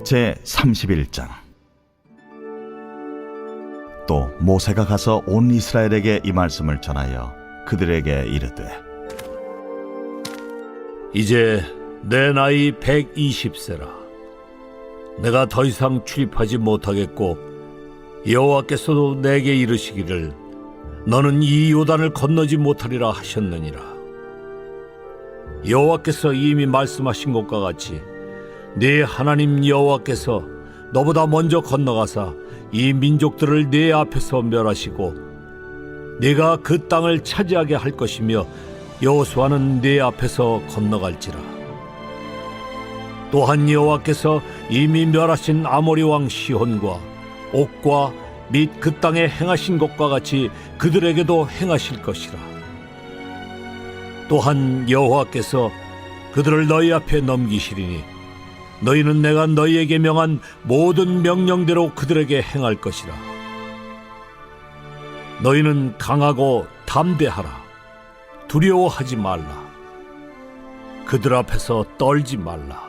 제31장. 또 모세가 가서 온 이스라엘에게 이 말씀을 전하여 그들에게 이르되, 이제 내 나이 120세라. 내가 더 이상 출입하지 못하겠고 여호와께서도 내게 이르시기를 너는 이 요단을 건너지 못하리라 하셨느니라. 여호와께서 이미 말씀하신 것과 같이 네 하나님 여호와께서 너보다 먼저 건너가사 이 민족들을 네 앞에서 멸하시고 네가 그 땅을 차지하게 할 것이며 여호수아는 네 앞에서 건너갈지라. 또한 여호와께서 이미 멸하신 아모리 왕 시혼과 옥과 및 그 땅에 행하신 것과 같이 그들에게도 행하실 것이라. 또한 여호와께서 그들을 너희 앞에 넘기시리니 너희는 내가 너희에게 명한 모든 명령대로 그들에게 행할 것이라. 너희는 강하고 담대하라. 두려워하지 말라. 그들 앞에서 떨지 말라.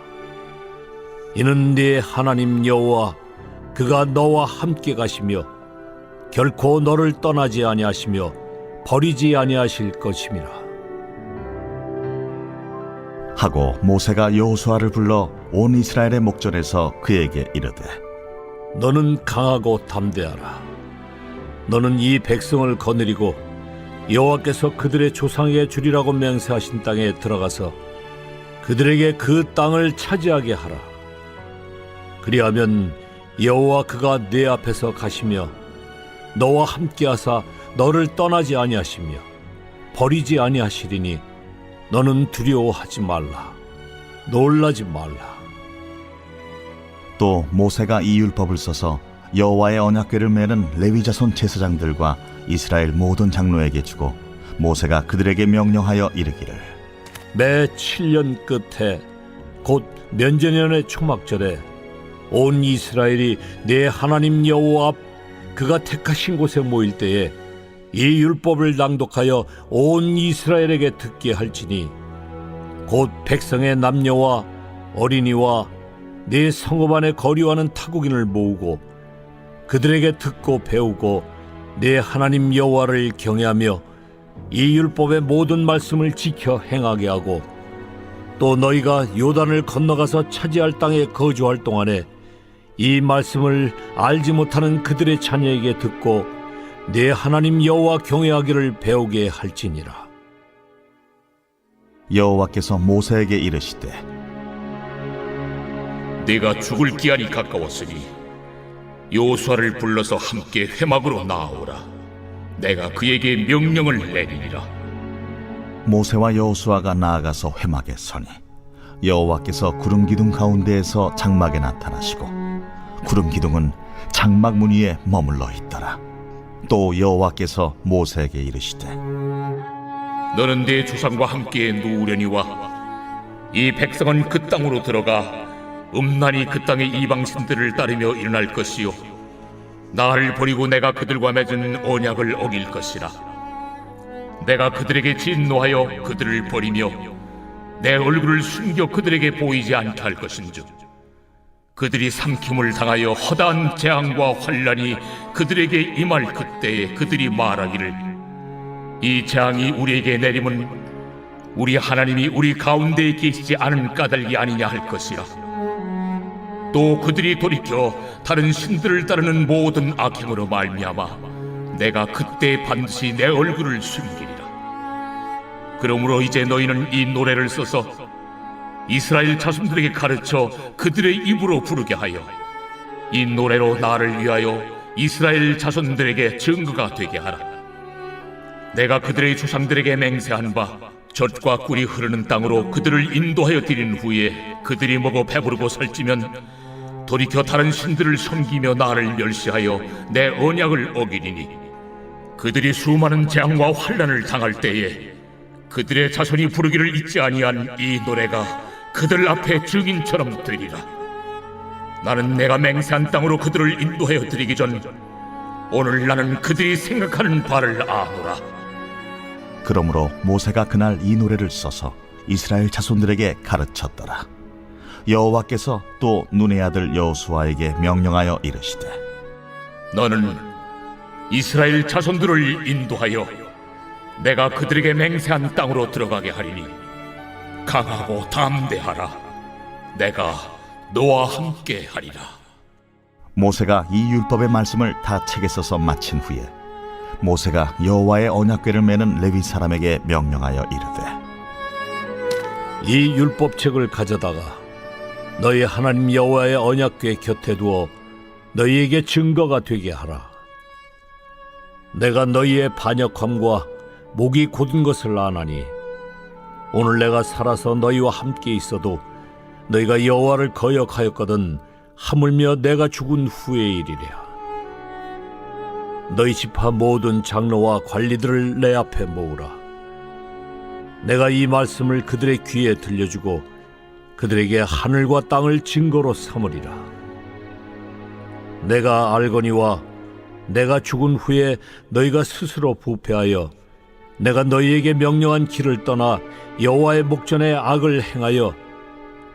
이는 네 하나님 여호와 그가 너와 함께 가시며 결코 너를 떠나지 아니하시며 버리지 아니하실 것임이라. 하고 모세가 여호수아를 불러 온 이스라엘의 목전에서 그에게 이르되, 너는 강하고 담대하라. 너는 이 백성을 거느리고 여호와께서 그들의 조상에게 주리라고 맹세하신 땅에 들어가서 그들에게 그 땅을 차지하게 하라. 그리하면 여호와 그가 네 앞에서 가시며 너와 함께하사 너를 떠나지 아니하시며 버리지 아니하시리니 너는 두려워하지 말라. 놀라지 말라. 또 모세가 이 율법을 써서 여호와의 언약궤를 메는 레위 자손 제사장들과 이스라엘 모든 장로에게 주고 모세가 그들에게 명령하여 이르기를, 매 7년 끝에 곧 면제년의 초막절에 온 이스라엘이 내 하나님 여호와 앞 그가 택하신 곳에 모일 때에 이 율법을 낭독하여 온 이스라엘에게 듣게 할지니 곧 백성의 남녀와 어린이와 네 성읍 안에 거류하는 타국인을 모으고 그들에게 듣고 배우고 내 하나님 여호와를 경외하며 이 율법의 모든 말씀을 지켜 행하게 하고 또 너희가 요단을 건너가서 차지할 땅에 거주할 동안에 이 말씀을 알지 못하는 그들의 자녀에게 듣고 내 하나님 여호와 경외하기를 배우게 할지니라. 여호와께서 모세에게 이르시되, 네가 죽을 기한이 가까웠으니 여호수아를 불러서 함께 회막으로 나아오라. 내가 그에게 명령을 내리리라. 모세와 여호수아가 나아가서 회막에 서니 여호와께서 구름 기둥 가운데에서 장막에 나타나시고 구름 기둥은 장막 문 위에 머물러 있더라. 또 여호와께서 모세에게 이르시되, 너는 네 조상과 함께 누우려니와 이 백성은 그 땅으로 들어가 음란히 그 땅의 이방신들을 따르며 일어날 것이요 나를 버리고 내가 그들과 맺은 언약을 어길 것이라. 내가 그들에게 진노하여 그들을 버리며 내 얼굴을 숨겨 그들에게 보이지 않게 할 것인즉 그들이 삼킴을 당하여 허다한 재앙과 환난이 그들에게 임할 그때에 그들이 말하기를 이 재앙이 우리에게 내림은 우리 하나님이 우리 가운데에 계시지 않은 까닭이 아니냐 할 것이라. 또 그들이 돌이켜 다른 신들을 따르는 모든 악행으로 말미암아 내가 그때 반드시 내 얼굴을 숨기리라. 그러므로 이제 너희는 이 노래를 써서 이스라엘 자손들에게 가르쳐 그들의 입으로 부르게 하여 이 노래로 나를 위하여 이스라엘 자손들에게 증거가 되게 하라. 내가 그들의 조상들에게 맹세한 바 젖과 꿀이 흐르는 땅으로 그들을 인도하여 드린 후에 그들이 먹어 배부르고 살찌면 돌이켜 다른 신들을 섬기며 나를 멸시하여 내 언약을 어기리니 그들이 수많은 재앙과 환난을 당할 때에 그들의 자손이 부르기를 잊지 아니한 이 노래가 그들 앞에 증인처럼 되리라. 나는 내가 맹세한 땅으로 그들을 인도하여 드리기 전 오늘 나는 그들이 생각하는 바를 아노라. 그러므로 모세가 그날 이 노래를 써서 이스라엘 자손들에게 가르쳤더라. 여호와께서 또 눈의 아들 여호수아에게 명령하여 이르시되 너는 이스라엘 자손들을 인도하여 내가 그들에게 맹세한 땅으로 들어가게 하리니 강하고 담대하라. 내가 너와 함께 하리라. 모세가 이 율법의 말씀을 다 책에 써서 마친 후에 모세가 여호와의 언약궤를 메는 레위 사람에게 명령하여 이르되 이 율법책을 가져다가 너희 하나님 여호와의 언약궤 곁에 두어 너희에게 증거가 되게 하라. 내가 너희의 반역함과 목이 곧은 것을 아나니 오늘 내가 살아서 너희와 함께 있어도 너희가 여호와를 거역하였거든 하물며 내가 죽은 후의 일이랴. 너희 지파 모든 장로와 관리들을 내 앞에 모으라. 내가 이 말씀을 그들의 귀에 들려주고 그들에게 하늘과 땅을 증거로 삼으리라. 내가 알거니와 내가 죽은 후에 너희가 스스로 부패하여 내가 너희에게 명령한 길을 떠나 여호와의 목전에 악을 행하여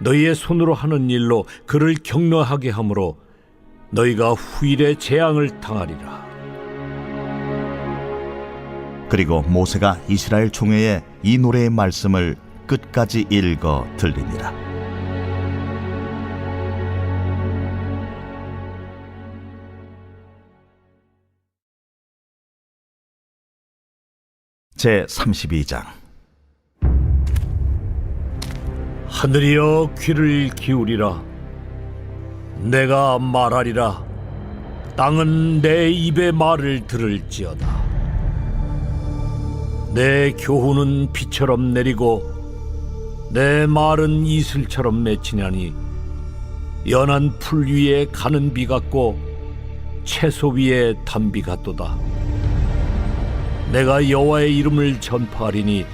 너희의 손으로 하는 일로 그를 격노하게 하므로 너희가 후일에 재앙을 당하리라. 그리고 모세가 이스라엘 총회에 이 노래의 말씀을 끝까지 읽어 들리니라. 제 32장. 하늘이여 귀를 기울이라. 내가 말하리라. 땅은 내 입의 말을 들을지어다. 내 교훈은 비처럼 내리고 내 말은 이슬처럼 맺히냐니 연한 풀 위에 가는 비 같고 채소 위에 단비 같도다. 내가 여호와의 이름을 전파하리니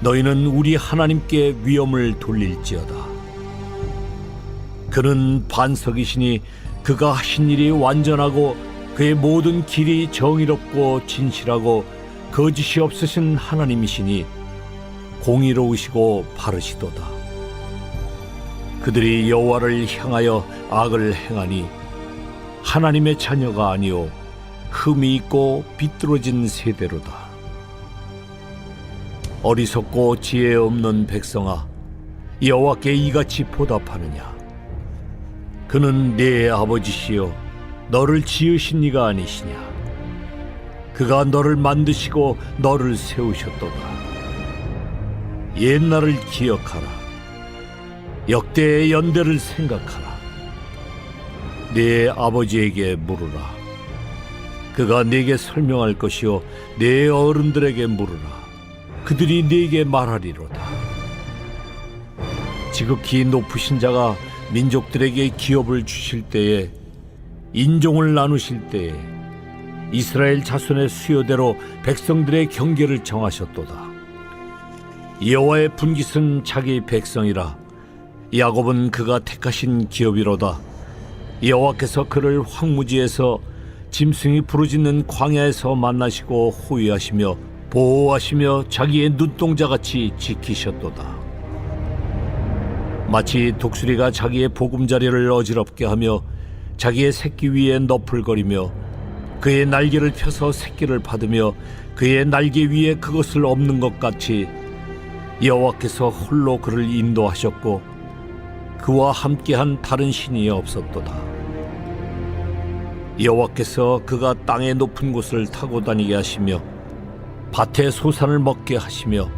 너희는 우리 하나님께 위엄을 돌릴지어다. 그는 반석이시니 그가 하신 일이 완전하고 그의 모든 길이 정의롭고 진실하고 거짓이 없으신 하나님이시니 공의로우시고 바르시도다. 그들이 여호와를 향하여 악을 행하니 하나님의 자녀가 아니요 흠이 있고 비뚤어진 세대로다. 어리석고 지혜 없는 백성아, 여호와께 이같이 보답하느냐? 그는 네 아버지시요 너를 지으신 이가 아니시냐? 그가 너를 만드시고 너를 세우셨도다. 옛날을 기억하라. 역대의 연대를 생각하라. 네 아버지에게 물으라. 그가 네게 설명할 것이요 네 어른들에게 물으라. 그들이 네게 말하리로다. 지극히 높으신 자가 민족들에게 기업을 주실 때에, 인종을 나누실 때에 이스라엘 자손의 수요대로 백성들의 경계를 정하셨도다. 여호와의 분깃은 자기 백성이라. 야곱은 그가 택하신 기업이로다. 여호와께서 그를 황무지에서 짐승이 부르짖는 광야에서 만나시고 호위하시며 보호하시며 자기의 눈동자같이 지키셨도다. 마치 독수리가 자기의 보금자리를 어지럽게 하며 자기의 새끼 위에 너풀거리며 그의 날개를 펴서 새끼를 받으며 그의 날개 위에 그것을 엎는 것 같이 여호와께서 홀로 그를 인도하셨고 그와 함께한 다른 신이 없었도다. 여호와께서 그가 땅의 높은 곳을 타고 다니게 하시며 밭의 소산을 먹게 하시며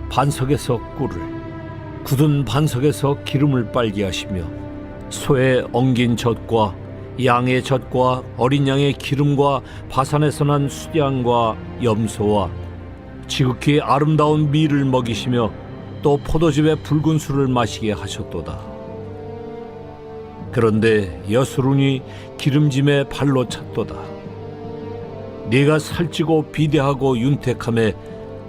반석에서 꿀을, 굳은 반석에서 기름을 빨게 하시며 소의 엉긴 젖과 양의 젖과 어린 양의 기름과 바산에서 난 수량과 염소와 지극히 아름다운 밀을 먹이시며 또 포도즙의 붉은 술을 마시게 하셨도다. 그런데 여수론이 기름짐에 발로 찼도다. 네가 살찌고 비대하고 윤택함에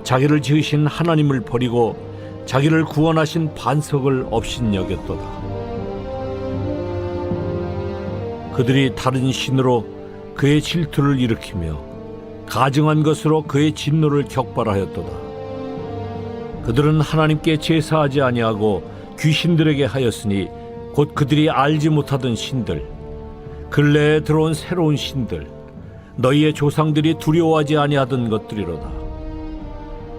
자기를 지으신 하나님을 버리고 자기를 구원하신 반석을 업신여겼도다. 그들이 다른 신으로 그의 질투를 일으키며 가증한 것으로 그의 진노를 격발하였도다. 그들은 하나님께 제사하지 아니하고 귀신들에게 하였으니 곧 그들이 알지 못하던 신들, 근래에 들어온 새로운 신들, 너희의 조상들이 두려워하지 아니하던 것들이로다.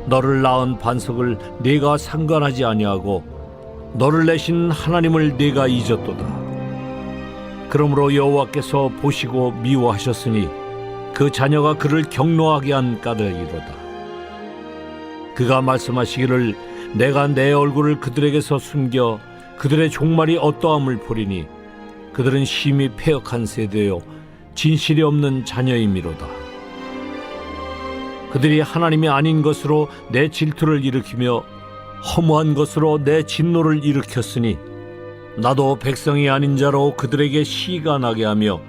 너를 낳은 반석을 네가 상관하지 아니하고 너를 내신 하나님을 네가 잊었도다. 그러므로 여호와께서 보시고 미워하셨으니 그 자녀가 그를 경노하게 한 까닭이로다. 그가 말씀하시기를 내가 내 얼굴을 그들에게서 숨겨 그들의 종말이 어떠함을 보리니 그들은 심히 패역한 세대요 진실이 없는 자녀임이로다. 그들이 하나님이 아닌 것으로 내 질투를 일으키며 허무한 것으로 내 진노를 일으켰으니 나도 백성이 아닌 자로 그들에게 시가 나게 하며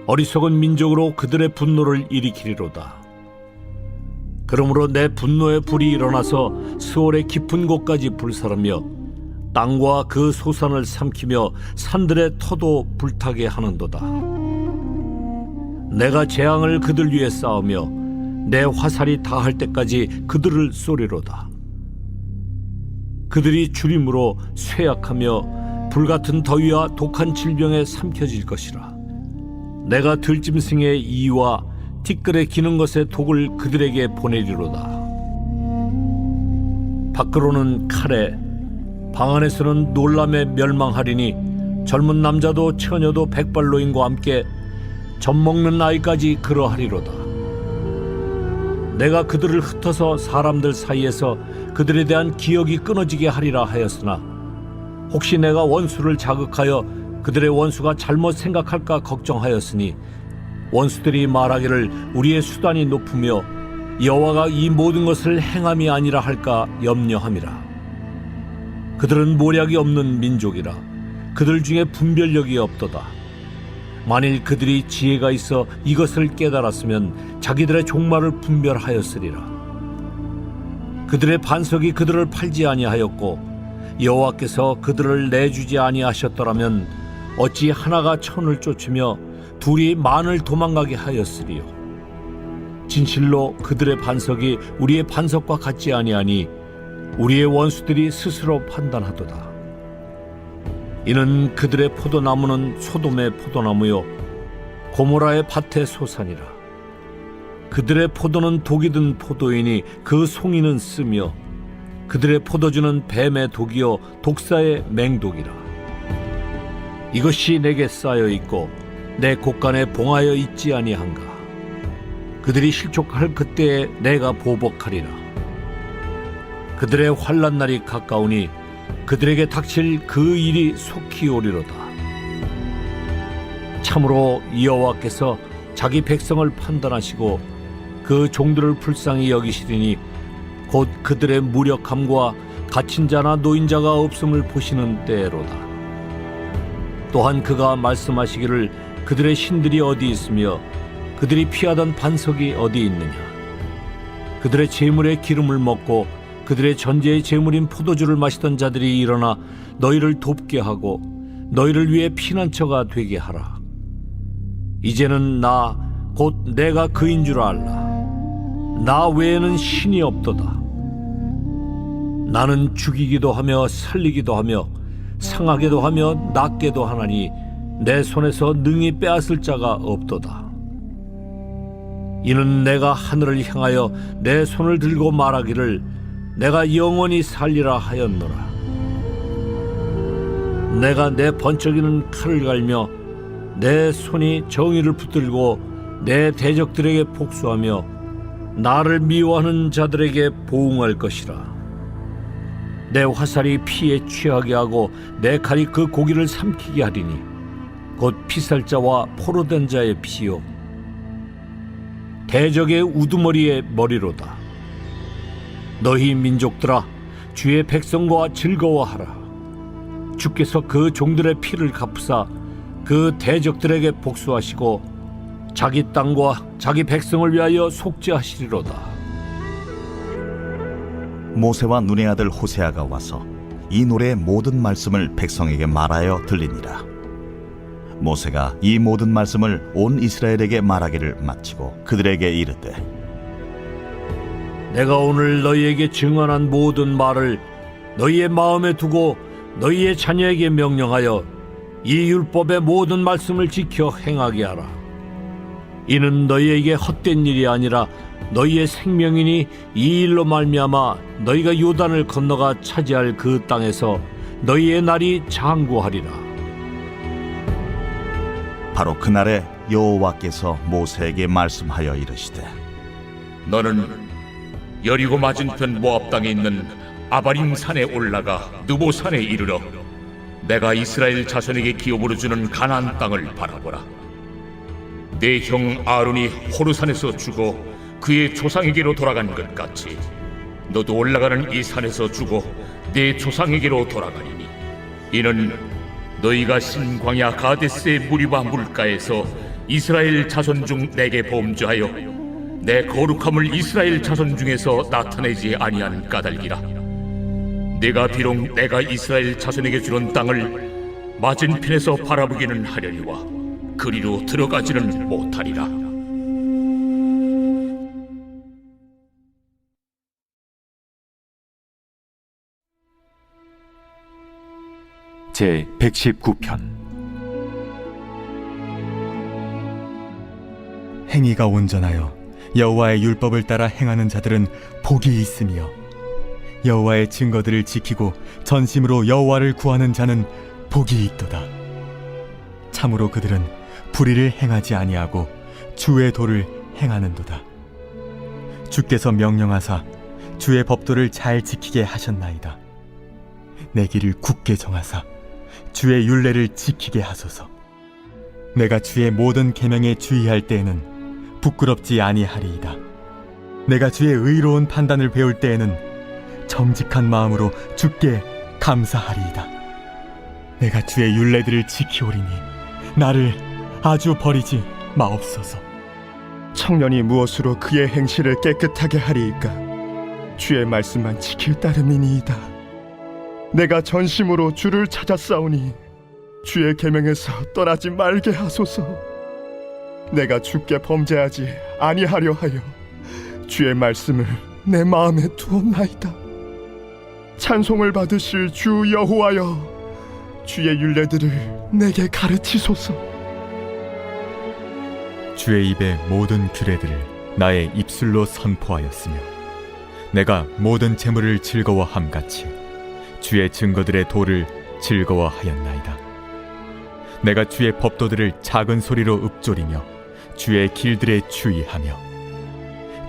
어리석은 민족으로 그들의 분노를 일으키리로다. 그러므로 내 분노의 불이 일어나서 스올의 깊은 곳까지 불사르며 땅과 그 소산을 삼키며 산들의 터도 불타게 하는도다. 내가 재앙을 그들 위에 쌓으며 내 화살이 다할 때까지 그들을 쏘리로다. 그들이 주림으로 쇠약하며 불같은 더위와 독한 질병에 삼켜질 것이라. 내가 들짐승의 이와 티끌에 기는 것의 독을 그들에게 보내리로다. 밖으로는 칼에, 방 안에서는 놀람에 멸망하리니 젊은 남자도 처녀도 백발노인과 함께 젖먹는 아이까지 그러하리로다. 내가 그들을 흩어서 사람들 사이에서 그들에 대한 기억이 끊어지게 하리라 하였으나 혹시 내가 원수를 자극하여 그들의 원수가 잘못 생각할까 걱정하였으니 원수들이 말하기를 우리의 수단이 높으며 여호와가 이 모든 것을 행함이 아니라 할까 염려함이라. 그들은 모략이 없는 민족이라. 그들 중에 분별력이 없도다. 만일 그들이 지혜가 있어 이것을 깨달았으면 자기들의 종말을 분별하였으리라. 그들의 반석이 그들을 팔지 아니하였고 여호와께서 그들을 내주지 아니하셨더라면 어찌 하나가 천을 쫓으며 둘이 만을 도망가게 하였으리요. 진실로 그들의 반석이 우리의 반석과 같지 아니하니 우리의 원수들이 스스로 판단하도다. 이는 그들의 포도나무는 소돔의 포도나무요 고모라의 밭의 소산이라. 그들의 포도는 독이 든 포도이니 그 송이는 쓰며 그들의 포도주는 뱀의 독이요 독사의 맹독이라. 이것이 내게 쌓여 있고 내 곳간에 봉하여 있지 아니한가. 그들이 실족할 그때에 내가 보복하리라. 그들의 환난 날이 가까우니 그들에게 닥칠 그 일이 속히 오리로다. 참으로 여호와께서 자기 백성을 판단하시고 그 종들을 불쌍히 여기시리니 곧 그들의 무력함과 갇힌 자나 노인자가 없음을 보시는 때로다. 또한 그가 말씀하시기를 그들의 신들이 어디 있으며 그들이 피하던 반석이 어디 있느냐. 그들의 재물의 기름을 먹고 그들의 전제의 재물인 포도주를 마시던 자들이 일어나 너희를 돕게 하고 너희를 위해 피난처가 되게 하라. 이제는 나 곧 내가 그인 줄 알라. 나 외에는 신이 없도다. 나는 죽이기도 하며 살리기도 하며 상하게도 하며 낫게도 하나니 내 손에서 능히 빼앗을 자가 없도다. 이는 내가 하늘을 향하여 내 손을 들고 말하기를 내가 영원히 살리라 하였노라. 내가 내 번쩍이는 칼을 갈며 내 손이 정의를 붙들고 내 대적들에게 복수하며 나를 미워하는 자들에게 보응할 것이라. 내 화살이 피에 취하게 하고 내 칼이 그 고기를 삼키게 하리니 곧 피살자와 포로된 자의 피요 대적의 우두머리의 머리로다. 너희 민족들아 주의 백성과 즐거워하라. 주께서 그 종들의 피를 갚으사 그 대적들에게 복수하시고 자기 땅과 자기 백성을 위하여 속죄하시리로다. 모세와 눈의 아들 호세아가 와서 이 노래의 모든 말씀을 백성에게 말하여 들리니라. 모세가 이 모든 말씀을 온 이스라엘에게 말하기를 마치고 그들에게 이르되 내가 오늘 너희에게 증언한 모든 말을 너희의 마음에 두고 너희의 자녀에게 명령하여 이 율법의 모든 말씀을 지켜 행하게 하라. 이는 너희에게 헛된 일이 아니라 너희의 생명이니 이 일로 말미암아 너희가 요단을 건너가 차지할 그 땅에서 너희의 날이 장구하리라. 바로 그날에 여호와께서 모세에게 말씀하여 이르시되 너는 여리고 맞은편 모압 땅에 있는 아바림 산에 올라가 느보 산에 이르러 내가 이스라엘 자손에게 기업으로 주는 가나안 땅을 바라보라. 내 형 아론이 호르산에서 죽어 그의 조상에게로 돌아간 것 같이 너도 올라가는 이 산에서 죽어 내 조상에게로 돌아가리니 이는 너희가 신광야 가데스의 무리바 물가에서 이스라엘 자손 중 내게 범죄하여 내 거룩함을 이스라엘 자손 중에서 나타내지 아니한 까닭이라. 내가 비록 내가 이스라엘 자손에게 주는 땅을 맞은편에서 바라보기는 하려니와 그리로 들어가지는 못하리라. 제 119편. 행위가 온전하여 여호와의 율법을 따라 행하는 자들은 복이 있으며 여호와의 증거들을 지키고 전심으로 여호와를 구하는 자는 복이 있도다. 참으로 그들은 불의를 행하지 아니하고 주의 도를 행하는도다. 주께서 명령하사 주의 법도를 잘 지키게 하셨나이다. 내 길을 굳게 정하사 주의 율례를 지키게 하소서. 내가 주의 모든 계명에 주의할 때에는 부끄럽지 아니하리이다. 내가 주의 의로운 판단을 배울 때에는 정직한 마음으로 주께 감사하리이다. 내가 주의 율례들을 지키오리니 나를 아주 버리지 마옵소서. 청년이 무엇으로 그의 행실을 깨끗하게 하리이까? 주의 말씀만 지킬 따름이니이다. 내가 전심으로 주를 찾았사오니 주의 계명에서 떠나지 말게 하소서. 내가 주께 범죄하지 아니하려 하여 주의 말씀을 내 마음에 두었나이다. 찬송을 받으실 주 여호와여, 주의 율례들을 내게 가르치소서. 주의 입의 모든 규례들을 나의 입술로 선포하였으며 내가 모든 재물을 즐거워함같이 주의 증거들의 도를 즐거워하였나이다. 내가 주의 법도들을 작은 소리로 읊조리며 주의 길들에 주의하며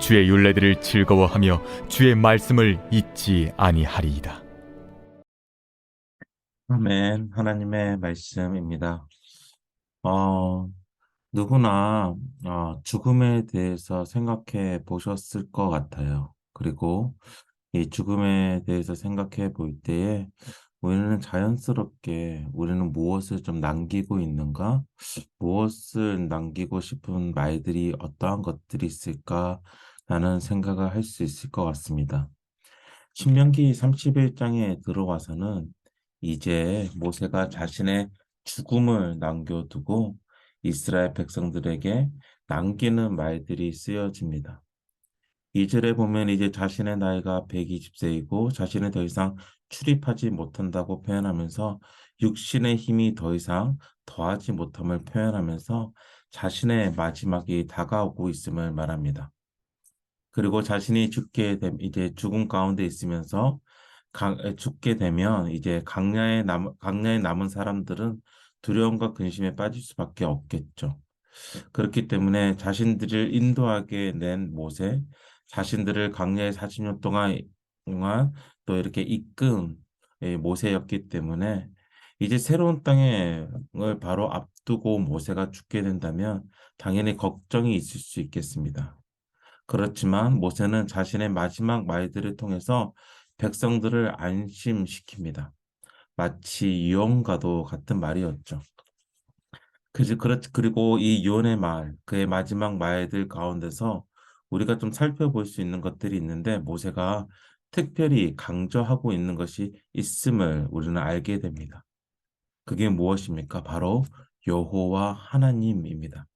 주의 율례들을 즐거워하며 주의 말씀을 잊지 아니하리이다. 아멘. 하나님의 말씀입니다. 누구나 죽음에 대해서 생각해 보셨을 것 같아요. 그리고 이 죽음에 대해서 생각해 볼 때에 우리는 자연스럽게 우리는 무엇을 좀 남기고 있는가? 무엇을 남기고 싶은 말들이 어떠한 것들이 있을까라는 생각을 할 수 있을 것 같습니다. 신명기 31장에 들어와서는 이제 모세가 자신의 죽음을 남겨두고 이스라엘 백성들에게 남기는 말들이 쓰여집니다. 2절에 보면 이제 자신의 나이가 120세이고 자신은 더 이상 출입하지 못한다고 표현하면서 육신의 힘이 더 이상 더하지 못함을 표현하면서 자신의 마지막이 다가오고 있음을 말합니다. 그리고 자신이 이제 죽음 가운데 있으면서 죽게 되면 이제 강야에 남은 사람들은 두려움과 근심에 빠질 수밖에 없겠죠. 그렇기 때문에 자신들을 인도하게 낸 모세, 자신들을 광야의 40년 동안 또 이렇게 이끈 모세였기 때문에 이제 새로운 땅을 바로 앞두고 모세가 죽게 된다면 당연히 걱정이 있을 수 있겠습니다. 그렇지만 모세는 자신의 마지막 말들을 통해서 백성들을 안심시킵니다. 마치 유언과도 같은 말이었죠. 그리고 이 유언의 말, 그의 마지막 말들 가운데서 우리가 좀 살펴볼 수 있는 것들이 있는데 모세가 특별히 강조하고 있는 것이 있음을 우리는 알게 됩니다. 그게 무엇입니까? 바로 여호와 하나님입니다.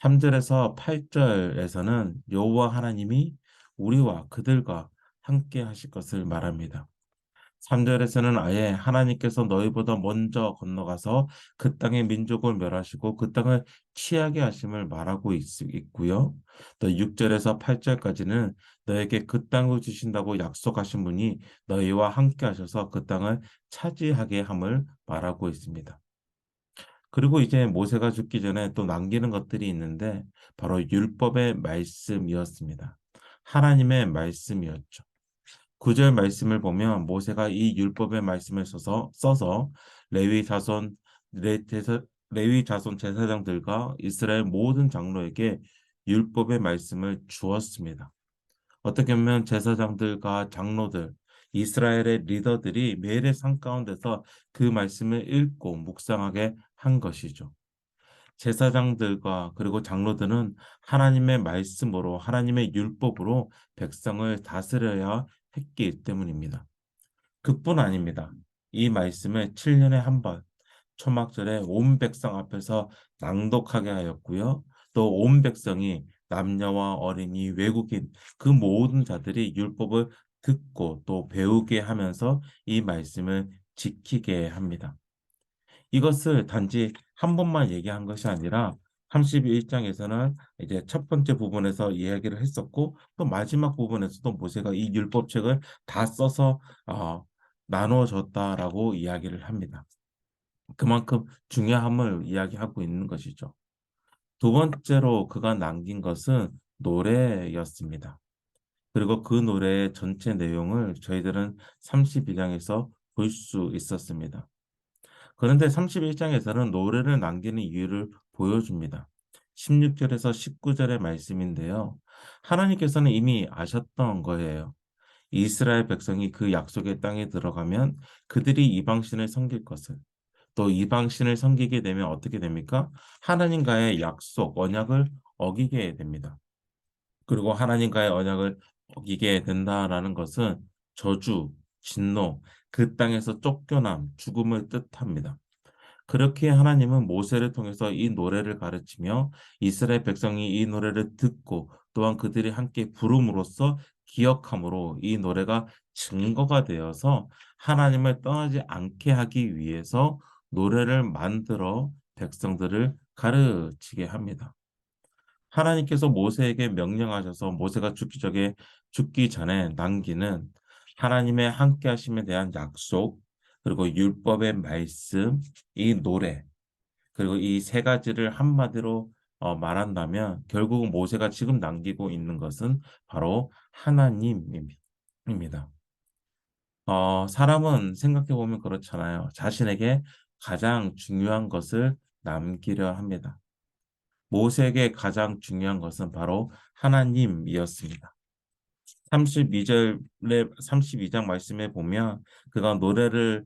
3절에서 8절에서는 여호와 하나님이 우리와 그들과 함께 하실 것을 말합니다. 3절에서는 아예 하나님께서 너희보다 먼저 건너가서 그 땅의 민족을 멸하시고 그 땅을 취하게 하심을 말하고 있고요. 또 6절에서 8절까지는 너에게 그 땅을 주신다고 약속하신 분이 너희와 함께 하셔서 그 땅을 차지하게 함을 말하고 있습니다. 그리고 이제 모세가 죽기 전에 또 남기는 것들이 있는데 바로 율법의 말씀이었습니다. 하나님의 말씀이었죠. 9절 말씀을 보면 모세가 이 율법의 말씀을 써서 레위 자손 레위 자손 제사장들과 이스라엘 모든 장로에게 율법의 말씀을 주었습니다. 어떻게 보면 제사장들과 장로들, 이스라엘의 리더들이 매일의 삶 가운데서 그 말씀을 읽고 묵상하게 한 것이죠. 제사장들과 그리고 장로들은 하나님의 말씀으로 하나님의 율법으로 백성을 다스려야 했기 때문입니다. 그뿐 아닙니다. 이 말씀을 7년에 한 번 초막절에 온 백성 앞에서 낭독하게 하였고요. 또 온 백성이 남녀와 어린이, 외국인 그 모든 자들이 율법을 듣고 또 배우게 하면서 이 말씀을 지키게 합니다. 이것을 단지 한 번만 얘기한 것이 아니라 31장에서는 이제 첫 번째 부분에서 이야기를 했었고 또 마지막 부분에서도 모세가 이 율법책을 다 써서 나누어 줬다라고 이야기를 합니다. 그만큼 중요함을 이야기하고 있는 것이죠. 두 번째로 그가 남긴 것은 노래였습니다. 그리고 그 노래의 전체 내용을 저희들은 32장에서 볼 수 있었습니다. 그런데 31장에서는 노래를 남기는 이유를 보여줍니다. 16절에서 19절의 말씀인데요. 하나님께서는 이미 아셨던 거예요. 이스라엘 백성이 그 약속의 땅에 들어가면 그들이 이방신을 섬길 것을, 또 이방신을 섬기게 되면 어떻게 됩니까? 하나님과의 약속, 언약을 어기게 됩니다. 그리고 하나님과의 언약을 어기게 된다라는 것은 저주, 진노, 그 땅에서 쫓겨남, 죽음을 뜻합니다. 그렇게 하나님은 모세를 통해서 이 노래를 가르치며 이스라엘 백성이 이 노래를 듣고 또한 그들이 함께 부름으로써 기억함으로 이 노래가 증거가 되어서 하나님을 떠나지 않게 하기 위해서 노래를 만들어 백성들을 가르치게 합니다. 하나님께서 모세에게 명령하셔서 모세가 죽기 전에 남기는 하나님의 함께 하심에 대한 약속, 그리고 율법의 말씀, 이 노래, 그리고 이 세 가지를 한마디로 말한다면 결국 모세가 지금 남기고 있는 것은 바로 하나님입니다. 사람은 생각해 보면 그렇잖아요. 자신에게 가장 중요한 것을 남기려 합니다. 모세에게 가장 중요한 것은 바로 하나님이었습니다. 32장 말씀에 보면 그가 노래를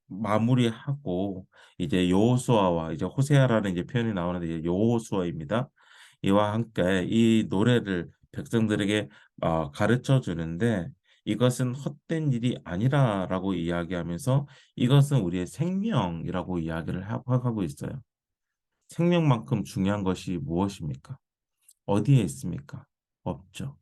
마무리하고 이제 여호수아와 이제 호세아라는 이제 표현이 나오는데 이제 여호수아입니다. 이와 함께 이 노래를 백성들에게 가르쳐 주는데 이것은 헛된 일이 아니라라고 이야기하면서 이것은 우리의 생명이라고 이야기를 하고 있어요. 생명만큼 중요한 것이 무엇입니까? 어디에 있습니까? 없죠.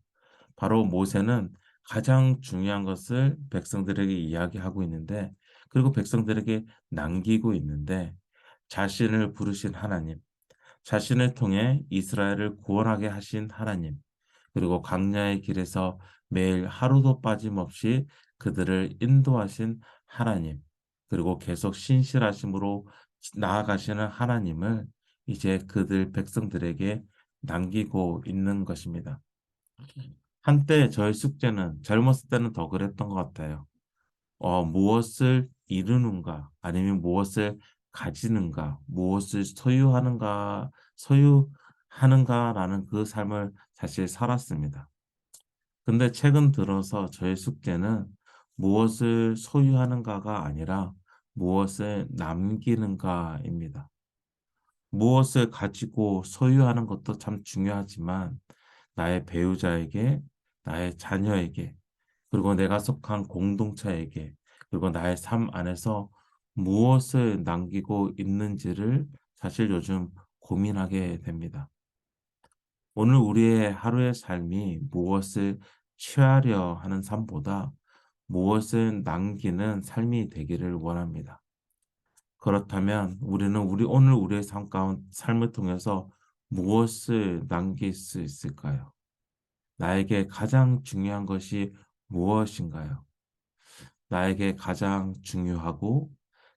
바로 모세는 가장 중요한 것을 백성들에게 이야기하고 있는데 그리고 백성들에게 남기고 있는데 자신을 부르신 하나님, 자신을 통해 이스라엘을 구원하게 하신 하나님, 그리고 광야의 길에서 매일 하루도 빠짐없이 그들을 인도하신 하나님, 그리고 계속 신실하심으로 나아가시는 하나님을 이제 그들 백성들에게 남기고 있는 것입니다. 한때 저의 숙제는 젊었을 때는 더 그랬던 것 같아요. 무엇을 이루는가, 아니면 무엇을 가지는가, 무엇을 소유하는가라는 그 삶을 사실 살았습니다. 근데 최근 들어서 저의 숙제는 무엇을 소유하는가가 아니라 무엇을 남기는가입니다. 무엇을 가지고 소유하는 것도 참 중요하지만 나의 배우자에게, 나의 자녀에게, 그리고 내가 속한 공동체에게, 그리고 나의 삶 안에서 무엇을 남기고 있는지를 사실 요즘 고민하게 됩니다. 오늘 우리의 하루의 삶이 무엇을 취하려 하는 삶보다 무엇을 남기는 삶이 되기를 원합니다. 그렇다면 우리는 오늘 우리의 삶을 통해서 무엇을 남길 수 있을까요? 나에게 가장 중요한 것이 무엇인가요? 나에게 가장 중요하고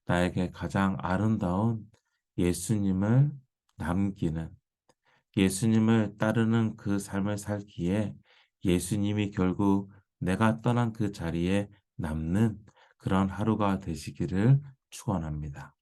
나에게 가장 아름다운 예수님을 남기는, 예수님을 따르는 그 삶을 살기에 예수님이 결국 내가 떠난 그 자리에 남는 그런 하루가 되시기를 축원합니다.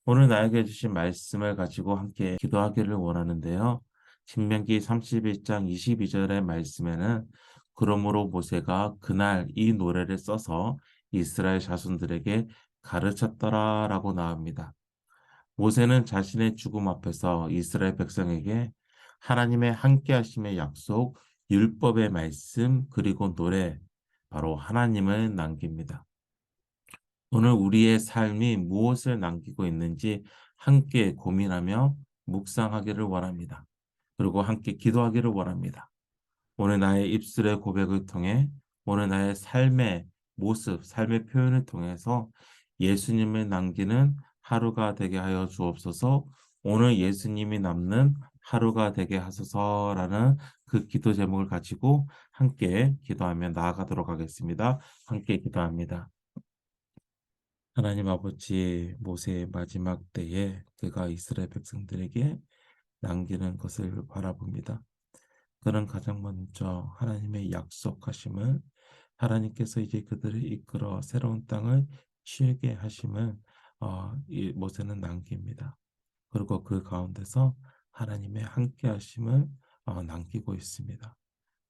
오늘 나에게 주신 말씀을 가지고 함께 기도하기를 원하는데요. 신명기 31장 22절의 말씀에는 그러므로 모세가 그날 이 노래를 써서 이스라엘 자손들에게 가르쳤더라라고 나옵니다. 모세는 자신의 죽음 앞에서 이스라엘 백성에게 하나님의 함께하심의 약속, 율법의 말씀, 그리고 노래, 바로 하나님을 남깁니다. 오늘 우리의 삶이 무엇을 남기고 있는지 함께 고민하며 묵상하기를 원합니다. 그리고 함께 기도하기를 원합니다. 오늘 나의 입술의 고백을 통해 오늘 나의 삶의 모습, 삶의 표현을 통해서 예수님을 남기는 하루가 되게 하여 주옵소서. 오늘 예수님이 남는 하루가 되게 하소서라는 그 기도 제목을 가지고 함께 기도하며 나아가도록 하겠습니다. 함께 기도합니다. 하나님 아버지, 모세의 마지막 때에 그가 이스라엘 백성들에게 남기는 것을 바라봅니다. 그는 가장 먼저 하나님의 약속하심을, 하나님께서 이제 그들을 이끌어 새로운 땅을 취하게 하심을 이 모세는 남깁니다. 그리고 그 가운데서 하나님의 함께 하심을 남기고 있습니다.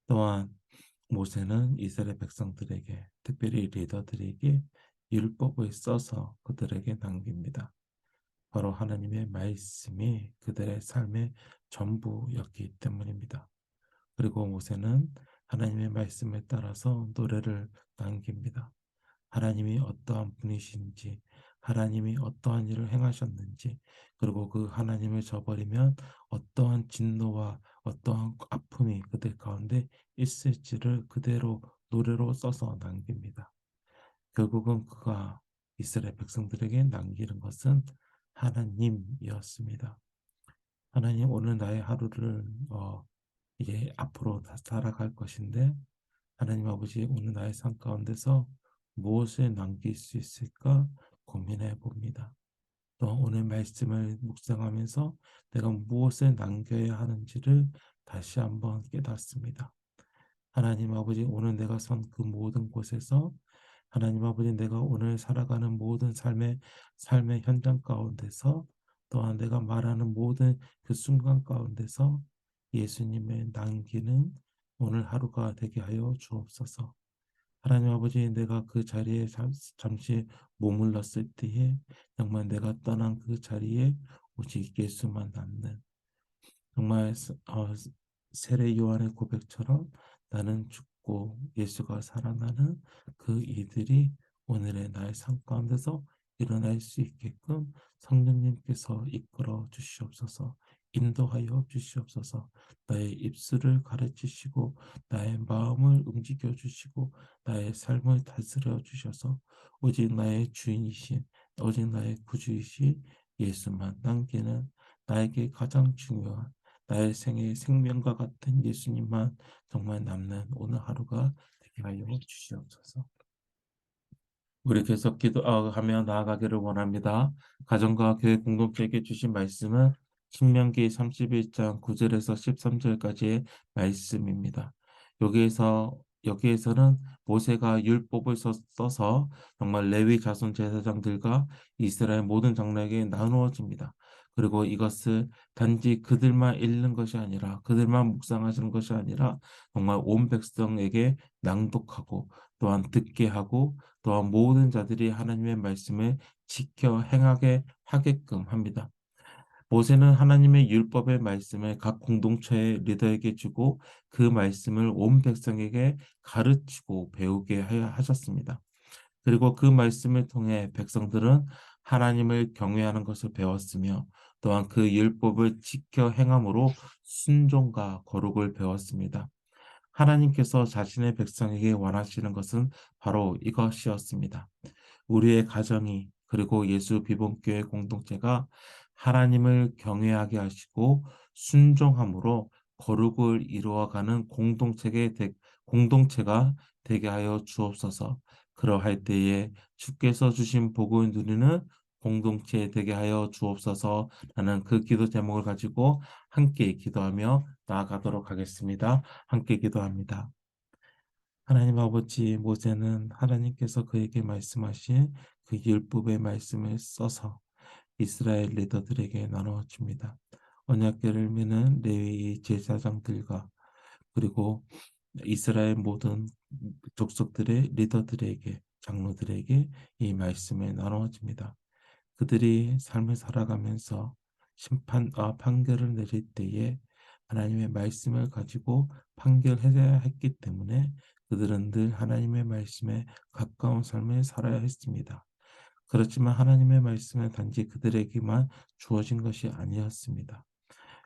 또한 모세는 이스라엘 백성들에게, 특별히 리더들에게 율법을 써서 그들에게 남깁니다. 바로 하나님의 말씀이 그들의 삶의 전부였기 때문입니다. 그리고 모세는 하나님의 말씀에 따라서 노래를 남깁니다. 하나님이 어떠한 분이신지, 하나님이 어떠한 일을 행하셨는지, 그리고 그 하나님을 저버리면 어떠한 진노와 어떠한 아픔이 그들 가운데 있을지를 그대로 노래로 써서 남깁니다. 결국은 그가 이스라엘 백성들에게 남기는 것은 하나님이었습니다. 하나님, 오늘 나의 하루를 이제 앞으로 다 살아갈 것인데, 하나님 아버지, 오늘 나의 삶 가운데서 무엇을 남길 수 있을까 고민해 봅니다. 또 오늘 말씀을 묵상하면서 내가 무엇을 남겨야 하는지를 다시 한번 깨닫습니다. 하나님 아버지, 오늘 내가 선 그 모든 곳에서, 하나님 아버지, 내가 오늘 살아가는 모든 삶의 현장 가운데서, 또한 내가 말하는 모든 그 순간 가운데서 예수님의 남기는 오늘 하루가 되게 하여 주옵소서. 하나님 아버지, 내가 그 자리에 잠시 머물렀을 때에 정말 내가 떠난 그 자리에 오직 예수만 남는, 정말 세례 요한의 고백처럼 나는 죽고 예수가 살아나는 그 이들이 오늘의 나의 삶 가운데서 일어날 수 있게끔 성령님께서 이끌어 주시옵소서. 인도하여 주시옵소서. 나의 입술을 가르치시고 나의 마음을 움직여 주시고 나의 삶을 다스려 주셔서 오직 나의 주인이신, 오직 나의 구주이신 예수만 남기는, 나에게 가장 중요한 나의 생명과 같은 예수님만 정말 남는 오늘 하루가 되게 하여 주시옵소서. 우리 계속 기도하며 나아가기를 원합니다. 가정과 교회 공동체에게 주신 말씀은 신명기 31장 9절에서 13절까지의 말씀입니다. 여기에서는 모세가 율법을 써서 정말 레위 자손 제사장들과 이스라엘 모든 장로에게 나누어집니다. 그리고 이것을 단지 그들만 읽는 것이 아니라, 그들만 묵상하시는 것이 아니라 정말 온 백성에게 낭독하고 또한 듣게 하고 또한 모든 자들이 하나님의 말씀을 지켜 행하게 하게끔 합니다. 모세는 하나님의 율법의 말씀을 각 공동체의 리더에게 주고 그 말씀을 온 백성에게 가르치고 배우게 하셨습니다. 그리고 그 말씀을 통해 백성들은 하나님을 경외하는 것을 배웠으며 또한 그 율법을 지켜 행함으로 순종과 거룩을 배웠습니다. 하나님께서 자신의 백성에게 원하시는 것은 바로 이것이었습니다. 우리의 가정이 그리고 예수 비봉교회 공동체가 하나님을 경외하게 하시고 순종함으로 거룩을 이루어가는 공동체가 되게 하여 주옵소서. 그러할 때에 주께서 주신 복을 누리는 공동체 되게 하여 주옵소서. 라는 그 기도 제목을 가지고 함께 기도하며 나아가도록 하겠습니다. 함께 기도합니다. 하나님 아버지, 모세는 하나님께서 그에게 말씀하신 그 율법의 말씀을 써서 이스라엘 리더들에게 나눠줍니다. 언약궤를 메는 레위 제사장들과 그리고 이스라엘 모든 족속들의 리더들에게, 장로들에게 이 말씀을 나눠줍니다. 그들이 삶을 살아가면서 심판과 판결을 내릴 때에 하나님의 말씀을 가지고 판결해야 했기 때문에 그들은 늘 하나님의 말씀에 가까운 삶을 살아야 했습니다. 그렇지만 하나님의 말씀은 단지 그들에게만 주어진 것이 아니었습니다.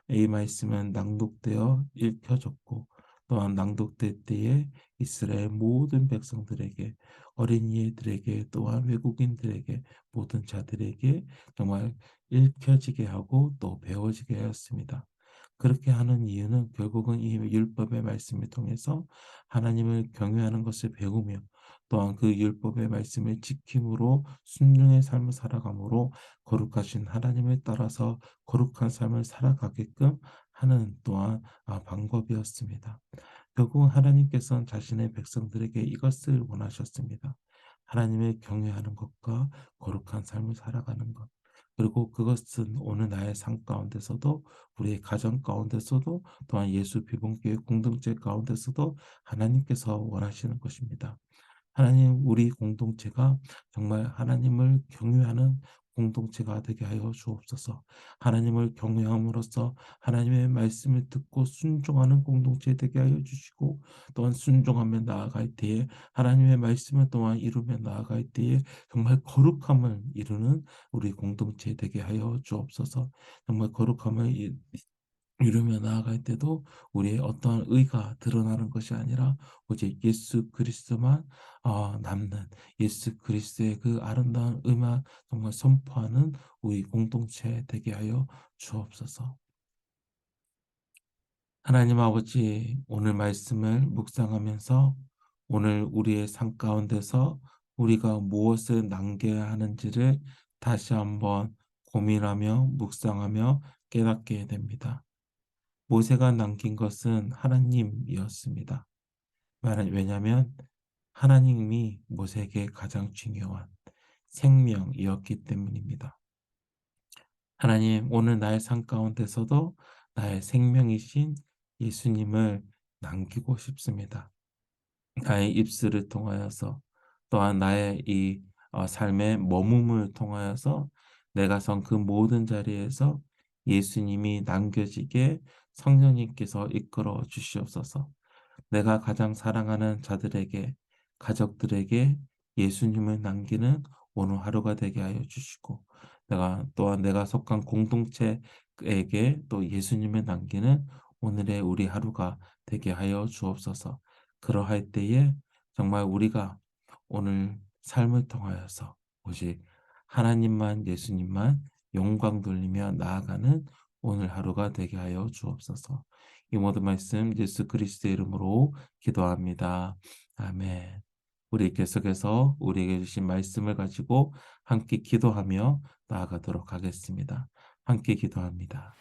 이 말씀은 낭독되어 읽혀졌고 또한 낭독될 때에 이스라엘 모든 백성들에게, 어린이들에게, 또한 외국인들에게, 모든 자들에게 정말 읽혀지게 하고 또 배워지게 하였습니다. 그렇게 하는 이유는 결국은 이 율법의 말씀을 통해서 하나님을 경외하는 것을 배우며 또한 그 율법의 말씀을 지킴으로 순종의 삶을 살아감으로 거룩하신 하나님을 따라서 거룩한 삶을 살아가게끔 하는 또한 방법이었습니다. 결국 하나님께서는 자신의 백성들에게 이것을 원하셨습니다. 하나님을 경외하는 것과 거룩한 삶을 살아가는 것. 그리고 그것은 오늘 나의 삶 가운데서도, 우리의 가정 가운데서도, 또한 예수 비봉교회 공동체 가운데서도 하나님께서 원하시는 것입니다. 하나님, 우리 공동체가 정말 하나님을 경외하는 공동체가 되게 하여 주옵소서. 하나님을 경외함으로써 하나님의 말씀을 듣고 순종하는 공동체 되게 하여 주시고, 또한 순종하며 나아갈 때에 하나님의 말씀을 또한 이루며 나아갈 때에 정말 거룩함을 이루는 우리 공동체 되게 하여 주옵소서. 정말 거룩함을 이루며 나아갈 때도 우리의 어떤 의가 드러나는 것이 아니라 오직 예수 그리스도만 남는, 예수 그리스도의 그 아름다운 의만 정말 선포하는 우리 공동체 되게 하여 주옵소서. 하나님 아버지, 오늘 말씀을 묵상하면서 오늘 우리의 삶 가운데서 우리가 무엇을 남겨야 하는지를 다시 한번 고민하며 묵상하며 깨닫게 됩니다. 모세가 남긴 것은 하나님이었습니다. 왜냐하면 하나님이 모세에게 가장 중요한 생명이었기 때문입니다. 하나님, 오늘 나의 삶 가운데서도 나의 생명이신 예수님을 남기고 싶습니다. 나의 입술을 통하여서 또한 나의 이 삶의 머금을 통하여서 내가 선 그 모든 자리에서 예수님이 남겨지게 성령님께서 이끌어 주시옵소서. 내가 가장 사랑하는 자들에게, 가족들에게 예수님을 남기는 오늘 하루가 되게 하여 주시고, 내가 속한 공동체에게 또 예수님을 남기는 오늘의 우리 하루가 되게 하여 주옵소서. 그러할 때에 정말 우리가 오늘 삶을 통하여서 오직 하나님만, 예수님만 영광 돌리며 나아가는 오늘 하루가 되게 하여 주옵소서. 이 모든 말씀 예수 그리스도의 이름으로 기도합니다. 아멘. 우리 계속해서 우리에게 주신 말씀을 가지고 함께 기도하며 나아가도록 하겠습니다. 함께 기도합니다.